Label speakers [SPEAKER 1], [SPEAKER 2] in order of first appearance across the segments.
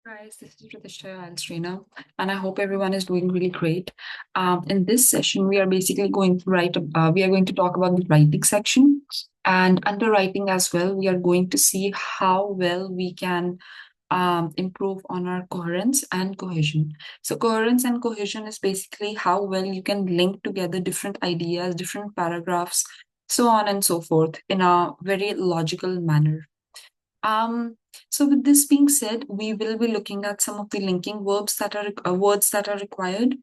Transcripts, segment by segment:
[SPEAKER 1] Guys, this is Pratishtha and Srina, and I hope everyone is doing really great. In this session, we are basically going to we are going to talk about the writing section, and under writing as well, we are going to see how well we can improve on our coherence and cohesion. So, coherence and cohesion is basically how well you can link together different ideas, different paragraphs, so on and so forth, in a very logical manner. Um, so with this being said, we will be looking at some of the linking verbs that are words that are required,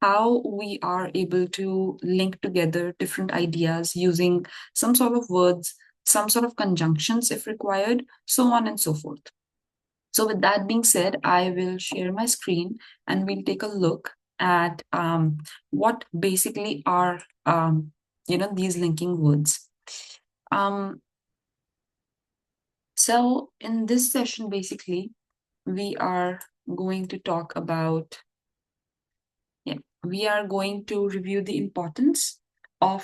[SPEAKER 1] how we are able to link together different ideas using some sort of words, some sort of conjunctions if required, so on and so forth. So with that being said, I will share my screen and we'll take a look at what basically are these linking words. Um, So, in this session, basically, we are going to talk about, yeah, we are going to review the importance of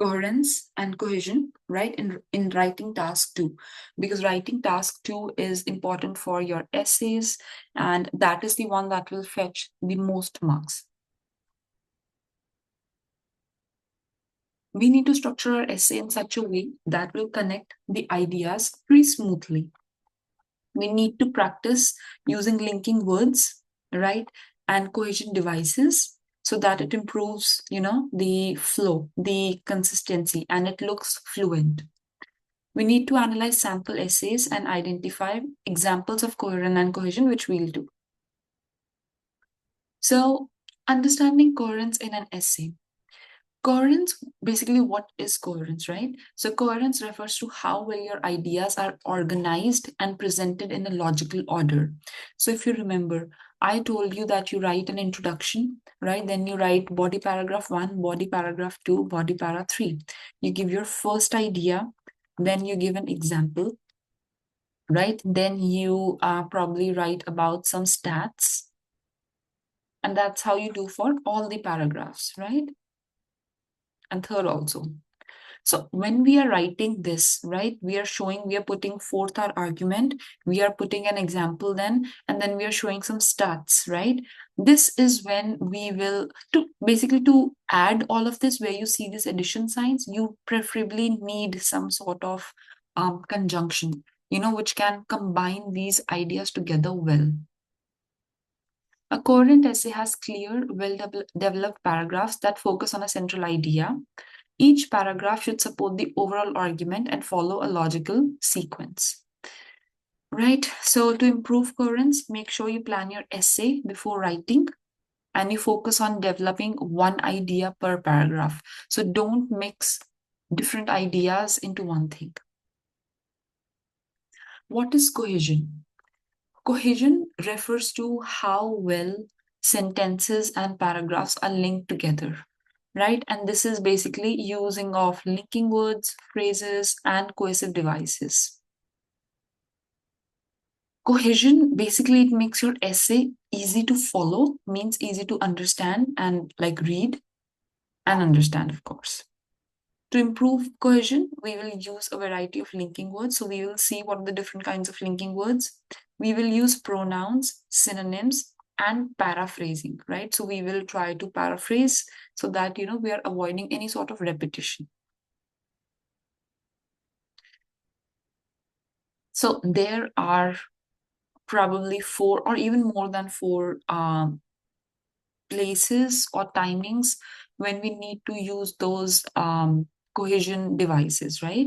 [SPEAKER 1] coherence and cohesion, right, in writing task two, because writing task two is important for your essays, and that is the one that will fetch the most marks. We need to structure our essay in such a way that will connect the ideas pretty smoothly. We need to practice using linking words, right, and cohesion devices so that it improves, the flow, the consistency, and it looks fluent. We need to analyze sample essays and identify examples of coherence and cohesion, which we'll do. So, understanding coherence in an essay. Coherence, basically, what is coherence, right? So, coherence refers to how well your ideas are organized and presented in a logical order. So, if you remember, I told you that you write an introduction, right? Then you write body paragraph one, body paragraph two, body para three. You give your first idea, then you give an example, right? Then you probably write about some stats, and that's how you do for all the paragraphs, right? And third also. So when we are writing this, right, we are showing, we are putting forth our argument, we are putting an example then, and then we are showing some stats, right? This is when we will, to basically to add all of this, where you see this addition signs, you preferably need some sort of conjunction, which can combine these ideas together well. A coherent essay has clear, well developed paragraphs that focus on a central idea. Each paragraph should support the overall argument and follow a logical sequence. Right? So, to improve coherence, make sure you plan your essay before writing and you focus on developing one idea per paragraph. So, don't mix different ideas into one thing. What is cohesion? Cohesion refers to how well sentences and paragraphs are linked together, right? And this is basically using of linking words, phrases, and cohesive devices. Cohesion, basically, it makes your essay easy to follow, means easy to understand and like read and understand, of course. To improve cohesion, we will use a variety of linking words. So we will see what are the different kinds of linking words. We will use pronouns, synonyms, and paraphrasing, right? So we will try to paraphrase so that, we are avoiding any sort of repetition. So there are probably four or even more than four places or timings when we need to use those cohesion devices, right?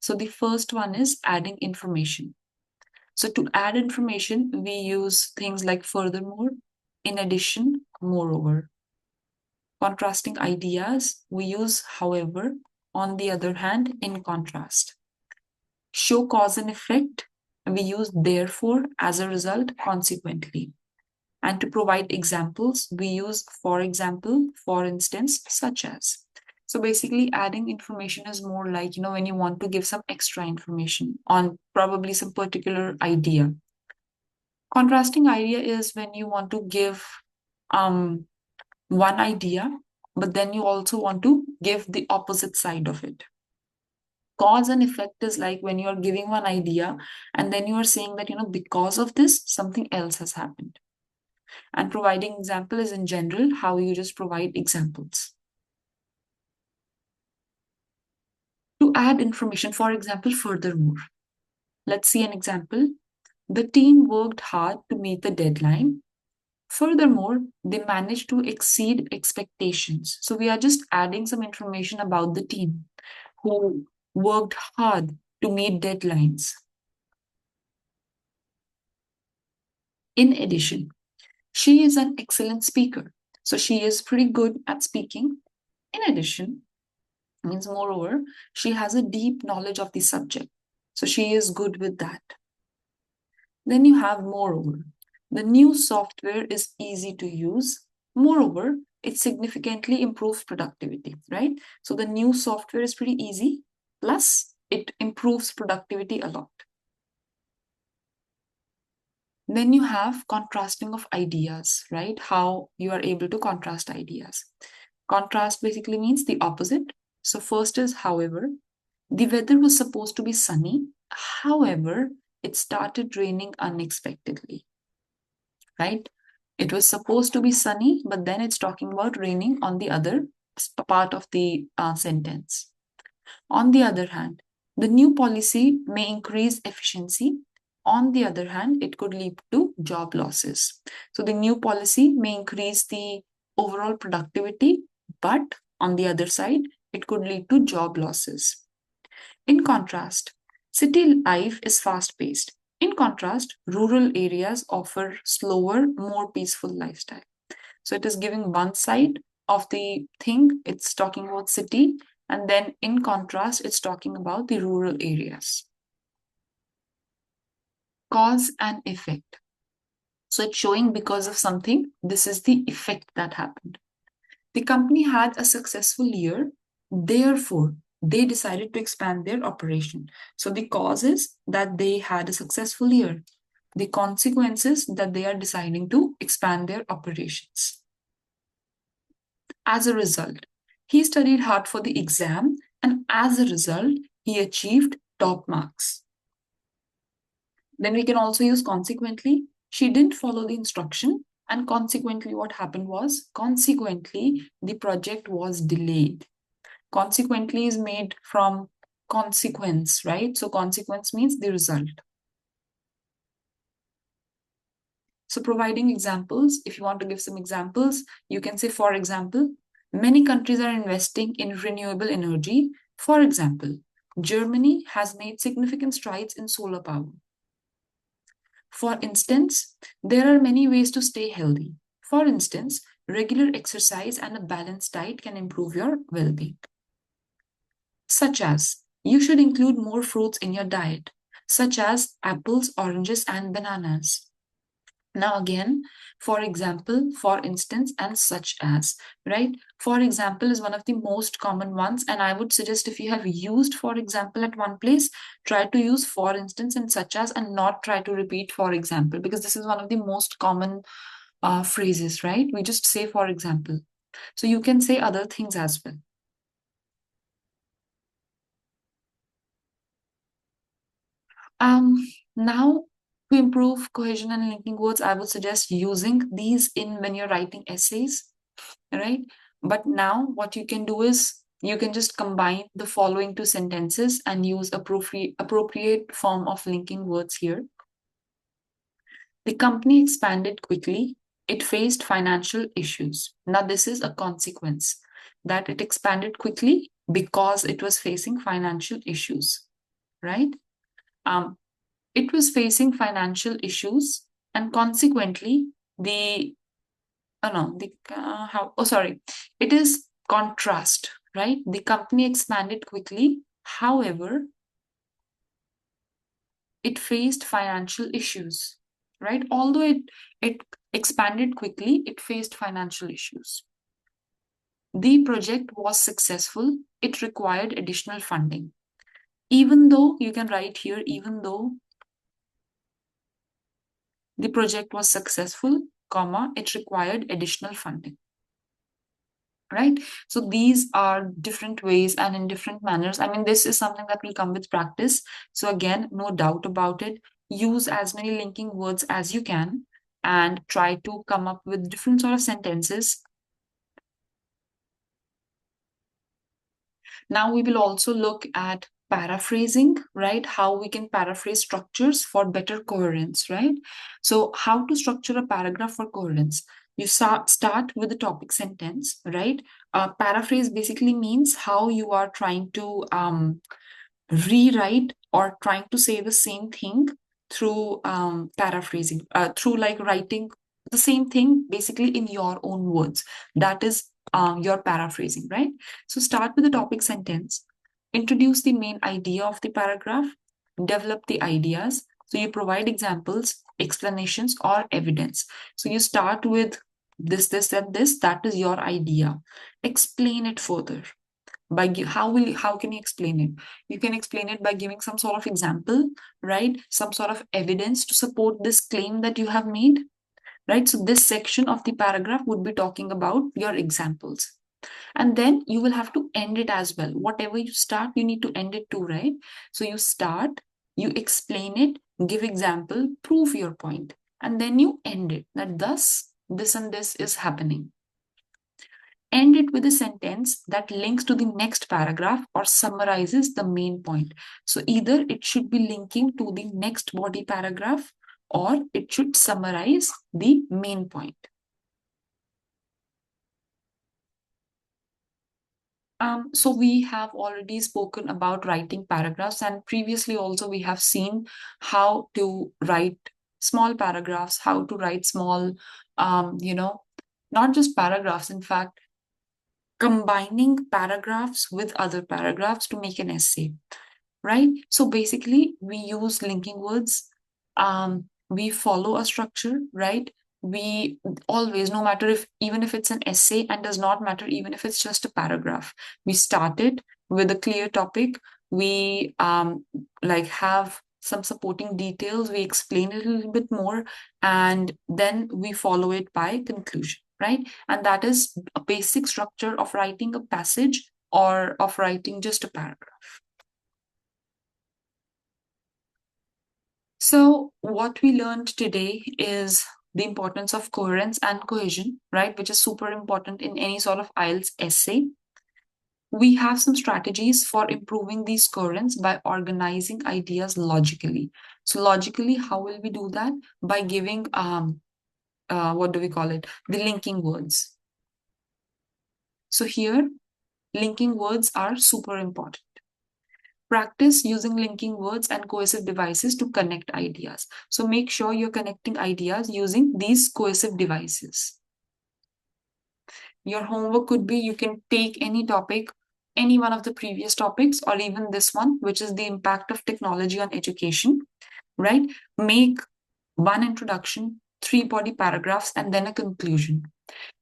[SPEAKER 1] So the first one is adding information. So to add information, we use things like furthermore, in addition, moreover. Contrasting ideas, we use however, on the other hand, in contrast. Show cause and effect, we use therefore, as a result, consequently. And to provide examples, we use for example, for instance, such as. So basically, adding information is more like, when you want to give some extra information on probably some particular idea. Contrasting idea is when you want to give um, one idea, but then you also want to give the opposite side of it. Cause and effect is like when you're giving one idea and then you are saying that, because of this, something else has happened. And providing example is in general how you just provide examples. To add information, for example, furthermore. Let's see an example. The team worked hard to meet the deadline. Furthermore, they managed to exceed expectations. So we are just adding some information about the team who worked hard to meet deadlines. In addition, she is an excellent speaker. So she is pretty good at speaking. In addition, means moreover, she has a deep knowledge of the subject. So she is good with that. Then you have moreover. The new software is easy to use. Moreover, it significantly improves productivity, right? So the new software is pretty easy, plus it improves productivity a lot. Then you have contrasting of ideas, right? How you are able to contrast ideas. Contrast basically means the opposite. So first is however, the weather was supposed to be sunny. However, it started raining unexpectedly, right? It was supposed to be sunny, but then it's talking about raining on the other part of the sentence. On the other hand, the new policy may increase efficiency. On the other hand, it could lead to job losses. So the new policy may increase the overall productivity, but on the other side, it could lead to job losses. In contrast, city life is fast paced. In contrast, rural areas offer slower, more peaceful lifestyle. So it is giving one side of the thing, it's talking about city, and then in contrast, it's talking about the rural areas. Cause and effect. So it's showing because of something, this is the effect that happened. The company had a successful year, therefore, they decided to expand their operation. So the cause is that they had a successful year. The consequences that they are deciding to expand their operations. As a result, he studied hard for the exam, and as a result, he achieved top marks. Then we can also use consequently. She didn't follow the instruction, and consequently, what happened was, consequently, the project was delayed. Consequently is made from consequence, right? So, consequence means the result. So, providing examples, if you want to give some examples, you can say, for example, many countries are investing in renewable energy. For example, Germany has made significant strides in solar power. For instance, there are many ways to stay healthy. For instance, regular exercise and a balanced diet can improve your well being. Such as, you should include more fruits in your diet, such as apples, oranges, and bananas. Now, again, for example, for instance, and such as, right? For example is one of the most common ones. And I would suggest if you have used for example at one place, try to use for instance and such as and not try to repeat for example, because this is one of the most common phrases, right? We just say for example. So you can say other things as well. Now, to improve cohesion and linking words, I would suggest using these in when you're writing essays, right? But now what you can do is you can just combine the following two sentences and use appropriate form of linking words here. The company expanded quickly. It faced financial issues. Now, this is a consequence that it expanded quickly because it was facing financial issues, right? Um, it was facing financial issues, and consequently, the oh no, the how oh sorry, it is contrast, right? The company expanded quickly, however, it faced financial issues, right? Although it expanded quickly, it faced financial issues. The project was successful, it required additional funding. Even though you can write here, even though the project was successful, comma, it required additional funding. right? So these are different ways and in different manners. I mean, this is something that will come with practice. So again, no doubt about it. Use as many linking words as you can and try to come up with different sort of sentences. Now we will also look at paraphrasing, right? How we can paraphrase structures for better coherence, right? So how to structure a paragraph for coherence? You start with the topic sentence, right? Paraphrase basically means how you are trying to rewrite or trying to say the same thing through paraphrasing, through like writing the same thing basically in your own words. That is your paraphrasing, right? So start with the topic sentence, introduce the main idea of the paragraph, develop the ideas. So you provide examples, explanations, or evidence. So you start with this, and this. That is your idea. Explain it further by how can you explain it? You can explain it by giving some sort of example, right? Some sort of evidence to support this claim that you have made, right? So this section of the paragraph would be talking about your examples, and then you will have to end it as well. Whatever you start, you need to end it too, right? So you start, you explain it, give example, prove your point, and then you end it, that thus this and this is happening. End it with a sentence that links to the next paragraph or summarizes the main point. So either it should be linking to the next body paragraph or it should summarize the main point. So we have already spoken about writing paragraphs, and previously also we have seen how to write small paragraphs, how to write small, not just paragraphs, in fact, combining paragraphs with other paragraphs to make an essay, right? So basically, we use linking words. We follow a structure, right? We always, no matter if even if it's an essay, and does not matter even if it's just a paragraph, we start it with a clear topic. We like have some supporting details. We explain it a little bit more, and then we follow it by conclusion, right? And that is a basic structure of writing a passage or of writing just a paragraph. So, what we learned today is the importance of coherence and cohesion, right? Which is super important in any sort of IELTS essay. We have some strategies for improving these coherence by organizing ideas logically. So, logically, how will we do that? By giving, what do we call it? The linking words. So, here, linking words are super important. Practice using linking words and cohesive devices to connect ideas. So make sure you're connecting ideas using these cohesive devices. Your homework could be you can take any topic, any one of the previous topics, or even this one, which is the impact of technology on education, right? Make one introduction, three body paragraphs, and then a conclusion.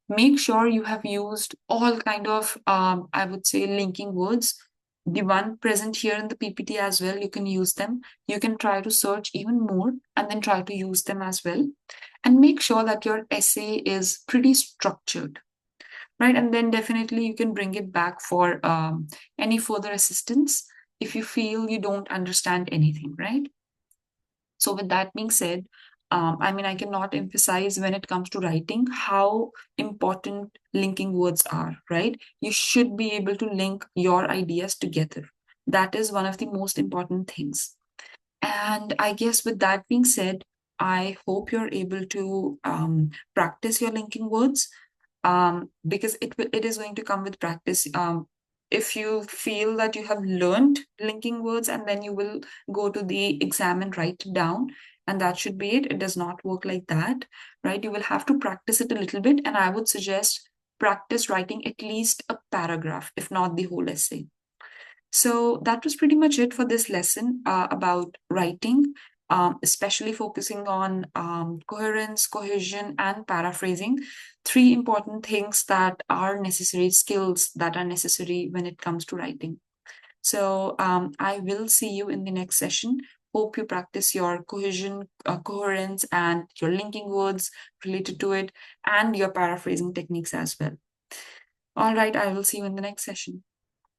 [SPEAKER 1] Make sure you have used all kind of I would say linking words, the one present here in the PPT as well. You can use them. You can try to search even more and then try to use them as well, and make sure that your essay is pretty structured, right? And then definitely you can bring it back for any further assistance if you feel you don't understand anything, right? So, with that being said, I mean, I cannot emphasize when it comes to writing how important linking words are, right? You should be able to link your ideas together. That is one of the most important things. And I guess with that being said, I hope you're able to practice your linking words, because it is going to come with practice. If you feel that you have learned linking words and then you will go to the exam and write it down, and that should be it. It does not work like that, right? You will have to practice it a little bit, and I would suggest practice writing at least a paragraph, if not the whole essay. So that was pretty much it for this lesson about writing, especially focusing on coherence, cohesion, and paraphrasing. Three important things that are necessary, skills that are necessary when it comes to writing. So I will see you in the next session. Hope you practice your cohesion, coherence, and your linking words related to it, and your paraphrasing techniques as well. All right, I will see you in the next session.